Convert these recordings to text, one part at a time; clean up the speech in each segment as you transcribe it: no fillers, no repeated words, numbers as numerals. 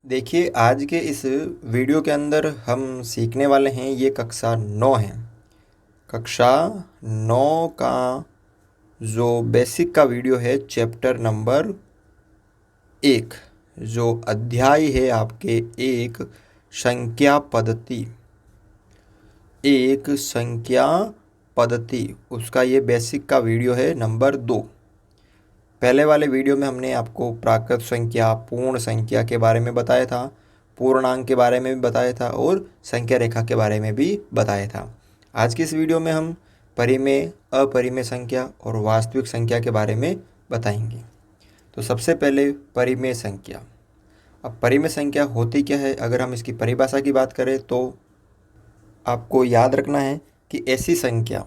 देखिए, आज के इस वीडियो के अंदर हम सीखने वाले हैं, ये कक्षा 9 है। कक्षा 9 का जो बेसिक का वीडियो है, चैप्टर नंबर 1, जो अध्याय है आपके एक संख्या पद्धति, एक संख्या पद्धति, उसका ये बेसिक का वीडियो है नंबर 2। पहले वाले वीडियो में हमने आपको प्राकृत संख्या, पूर्ण संख्या के बारे में बताया था, पूर्णांक के बारे में भी बताया था और संख्या रेखा के बारे में भी बताया था। आज की इस वीडियो में हम परिमेय, अपरिमेय संख्या और वास्तविक संख्या के बारे में बताएंगे। तो सबसे पहले परिमेय संख्या। अब परिमेय संख्या होती क्या है? अगर हम इसकी परिभाषा की बात करें तो आपको याद रखना है कि ऐसी संख्या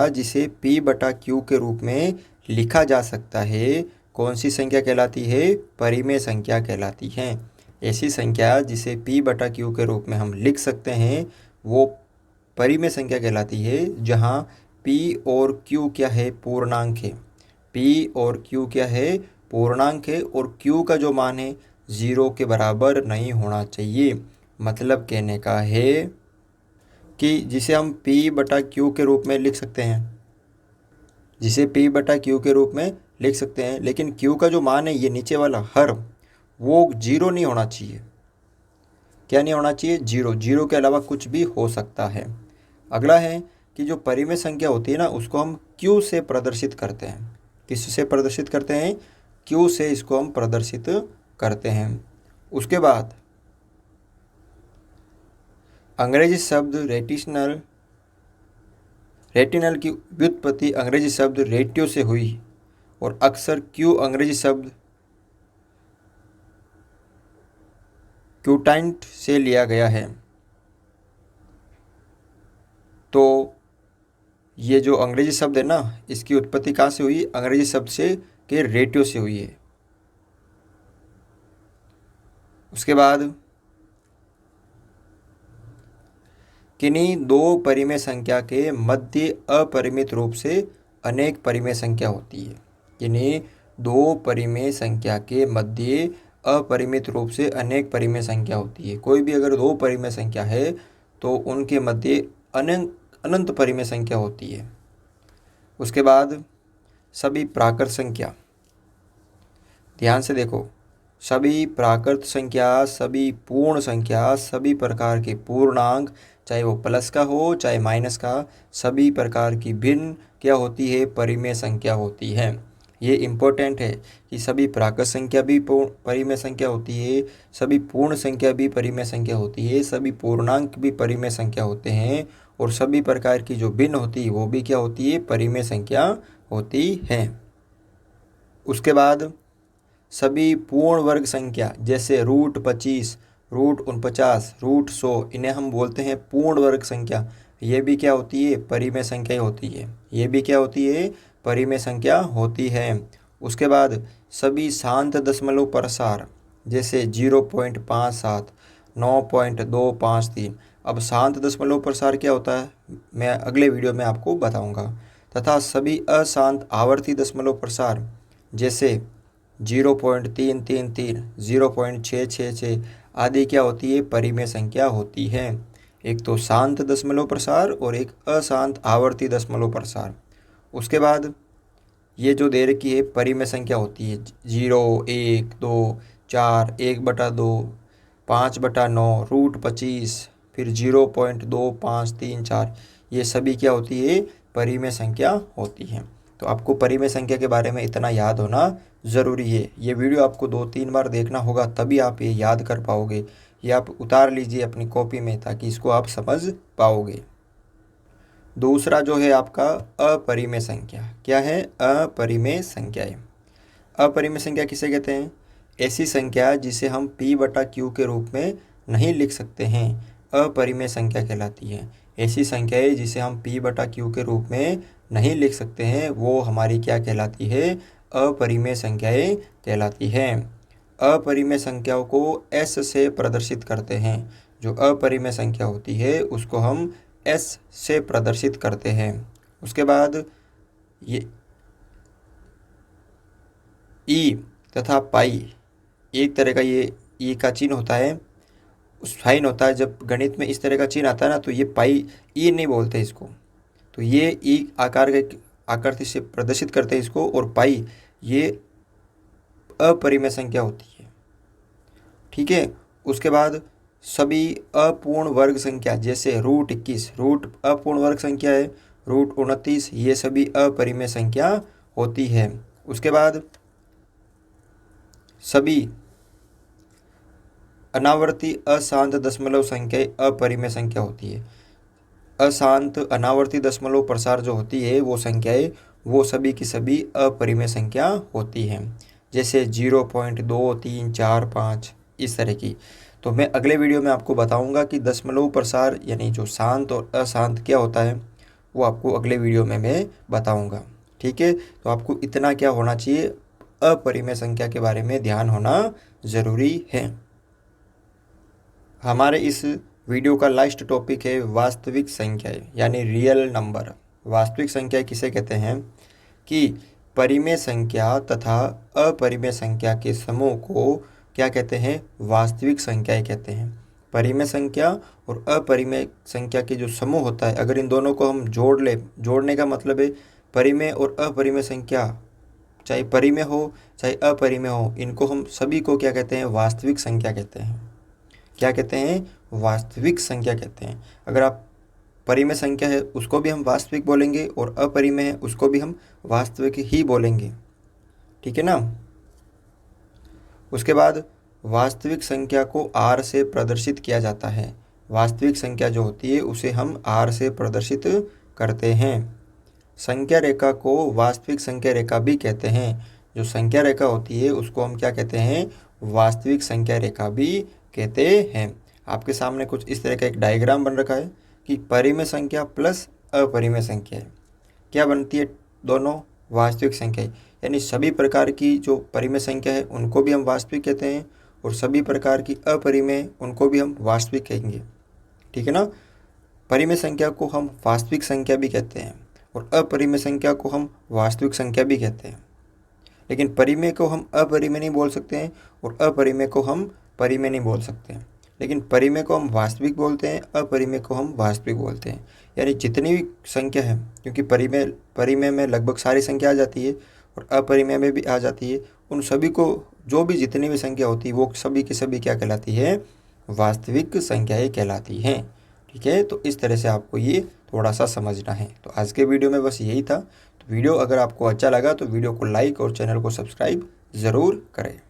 जिसे P/Q के रूप में लिखा जा सकता है, कौन सी संख्या कहलाती है? परिमेय संख्या कहलाती है। ऐसी संख्या जिसे P/Q के रूप में हम लिख सकते हैं वो परिमेय संख्या कहलाती है, जहाँ P और Q क्या है? पूर्णांक है। P और Q क्या है? पूर्णांक है और Q का जो मान है 0 के बराबर नहीं होना चाहिए। मतलब कहने का है कि जिसे हम P/Q के रूप में लिख सकते हैं, लेकिन Q का जो मान है, ये नीचे वाला हर, वो 0 नहीं होना चाहिए। क्या नहीं होना चाहिए? 0। 0 के अलावा कुछ भी हो सकता है। अगला है कि जो परिमेय संख्या होती है ना, उसको हम Q से प्रदर्शित करते हैं। किससे प्रदर्शित करते हैं? Q से इसको हम प्रदर्शित करते हैं। उसके बाद अंग्रेजी शब्द रेटिनल की व्युत्पत्ति अंग्रेजी शब्द रेटियो से हुई और अक्सर Q अंग्रेजी शब्द क्यूटाइंट से लिया गया है। तो ये जो अंग्रेजी शब्द है ना, इसकी उत्पत्ति कहाँ से हुई? अंग्रेजी शब्द से के रेटियो से हुई है। उसके बाद किन्हीं दो परिमेय संख्या के मध्य अपरिमित रूप से अनेक परिमेय संख्या होती है। किन्हीं दो परिमेय संख्या के मध्य अपरिमित रूप से अनेक परिमेय संख्या होती है। कोई भी अगर दो परिमेय संख्या है तो उनके मध्य अनंत अनंत परिमेय संख्या होती है। उसके बाद सभी प्राकृत संख्या, ध्यान से देखो, सभी प्राकृत संख्या, सभी पूर्ण संख्या, सभी प्रकार के पूर्णांक, चाहे वो प्लस का हो चाहे माइनस का, सभी प्रकार की भिन्न क्या होती है? परिमेय संख्या होती है। ये इम्पोर्टेंट है कि सभी प्राकृत संख्या भी परिमेय संख्या होती है, सभी पूर्ण संख्या भी परिमेय संख्या होती है, सभी पूर्णांक भी परिमेय संख्या होते हैं और सभी प्रकार की जो भिन्न होती है वो भी क्या होती है? परिमेय संख्या होती है। उसके बाद सभी पूर्ण वर्ग संख्या, जैसे √25, √49, √100, इन्हें हम बोलते हैं पूर्ण वर्ग संख्या। ये भी क्या होती है? परिमेय संख्या होती है। ये भी क्या होती है? परिमेय संख्या होती है। उसके बाद सभी शांत दशमलव प्रसार, जैसे 0.57, 9.253। अब शांत दशमलव प्रसार क्या होता है, मैं अगले वीडियो में आपको बताऊंगा। तथा सभी अशांत आवर्ती दशमलव प्रसार, जैसे 0.333, 0.666 आदि क्या होती है? परिमेय संख्या होती है। एक तो शांत दशमलव प्रसार और एक अशांत आवर्ती दशमलव प्रसार। उसके बाद ये जो दे रखी है परिमेय संख्या होती है 0, 1, 2, 4, 1/2, 5/9, √25, फिर 0.2534, ये सभी क्या होती है? परिमेय संख्या होती है। तो आपको परिमेय संख्या के बारे में इतना याद होना ज़रूरी है। ये वीडियो आपको 2-3 बार देखना होगा, तभी आप ये याद कर पाओगे। ये आप उतार लीजिए अपनी कॉपी में, ताकि इसको आप समझ पाओगे। दूसरा जो है आपका अपरिमेय संख्या। क्या है? अपरिमेय संख्याएं। अपरिमेय संख्या किसे कहते हैं? ऐसी संख्या जिसे हम P/Q के रूप में नहीं लिख सकते हैं, अपरिमेय संख्या कहलाती है। ऐसी संख्याएं जिसे हम P/Q के रूप में नहीं लिख सकते हैं, वो हमारी क्या कहलाती है? अपरिमेय संख्याएं कहलाती हैं। अपरिमेय संख्याओं को S से प्रदर्शित करते हैं। जो अपरिमेय संख्या होती है उसको हम S से प्रदर्शित करते हैं। उसके बाद ये ई तथा पाई, एक तरह का ये का चिन्ह होता है, साइन होता है। जब गणित में इस तरह का चिन्ह आता है ना तो ये पाई ई नहीं बोलते इसको, तो ये ई आकार के आकृति से प्रदर्शित करते हैं इसको, और पाई ये अपरिमेय संख्या होती है। ठीक है। उसके बाद सभी अपूर्ण वर्ग संख्या, जैसे √21 रूट अपूर्ण वर्ग संख्या है, √29, ये सभी अपरिमेय संख्या होती है। उसके बाद सभी अनावर्ती अशांत दशमलव संख्याएं अपरिमेय संख्या होती है। अशांत अनावर्ती दशमलव प्रसार जो होती है वो संख्याएं, वो सभी की सभी अपरिमेय संख्या होती हैं, जैसे 0.2, 3, 4, 5 इस तरह की। तो मैं अगले वीडियो में आपको बताऊंगा कि दशमलव प्रसार यानी जो शांत और अशांत क्या होता है, वो आपको अगले वीडियो में मैं बताऊंगा। ठीक है। तो आपको इतना क्या होना चाहिए, अपरिमेय संख्या के बारे में ध्यान होना ज़रूरी है। हमारे इस वीडियो का लास्ट टॉपिक है वास्तविक संख्याएं यानी रियल नंबर। वास्तविक संख्या किसे कहते हैं कि परिमेय संख्या तथा अपरिमेय संख्या के समूह को क्या कहते हैं, वास्तविक संख्याएं कहते हैं। परिमेय संख्या और अपरिमेय संख्या के जो समूह होता है, अगर इन दोनों को हम जोड़ ले, जोड़ने का मतलब है परिमेय और अपरिमेय संख्या, चाहे परिमेय हो चाहे अपरिमेय हो, इनको हम सभी को क्या कहते हैं, वास्तविक संख्या कहते हैं। क्या कहते हैं, वास्तविक संख्या कहते हैं। अगर आप परिमेय संख्या है उसको भी हम वास्तविक बोलेंगे और अपरिमेय है उसको भी हम वास्तविक ही बोलेंगे। ठीक है ना। उसके बाद वास्तविक संख्या को R से प्रदर्शित किया जाता है। वास्तविक संख्या जो होती है उसे हम R से प्रदर्शित करते हैं। संख्या रेखा को वास्तविक संख्या रेखा भी कहते हैं। जो संख्या रेखा होती है उसको हम क्या कहते हैं, वास्तविक संख्या रेखा भी कहते हैं। आपके सामने कुछ इस तरह का एक डायग्राम बन रखा है कि परिमेय संख्या प्लस अपरिमेय संख्या क्या बनती है, दोनों वास्तविक संख्या, यानी सभी प्रकार की जो परिमेय संख्या है उनको भी हम वास्तविक कहते हैं और सभी प्रकार की अपरिमेय उनको भी हम वास्तविक कहेंगे। ठीक है ना। परिमेय संख्या को हम वास्तविक संख्या भी कहते हैं और अपरिमेय संख्या को हम वास्तविक संख्या भी कहते हैं। लेकिन परिमेय को हम अपरिमेय नहीं बोल सकते हैं और अपरिमेय को हम परिमेय नहीं बोल सकते हैं। लेकिन परिमेय को हम वास्तविक बोलते हैं, अपरिमेय को हम वास्तविक बोलते हैं। यानी जितनी भी संख्या है, क्योंकि परिमेय में लगभग सारी संख्या आ जाती है और अपरिमेय में भी आ जाती है, उन सभी को जो भी जितनी भी संख्या होती है वो सभी की सभी क्या कहलाती है, वास्तविक संख्याएं कहलाती हैं। ठीक है। तो इस तरह से आपको ये थोड़ा सा समझना है। तो आज के वीडियो में बस यही था। तो वीडियो अगर आपको अच्छा लगा तो वीडियो को लाइक और चैनल को सब्सक्राइब ज़रूर करें।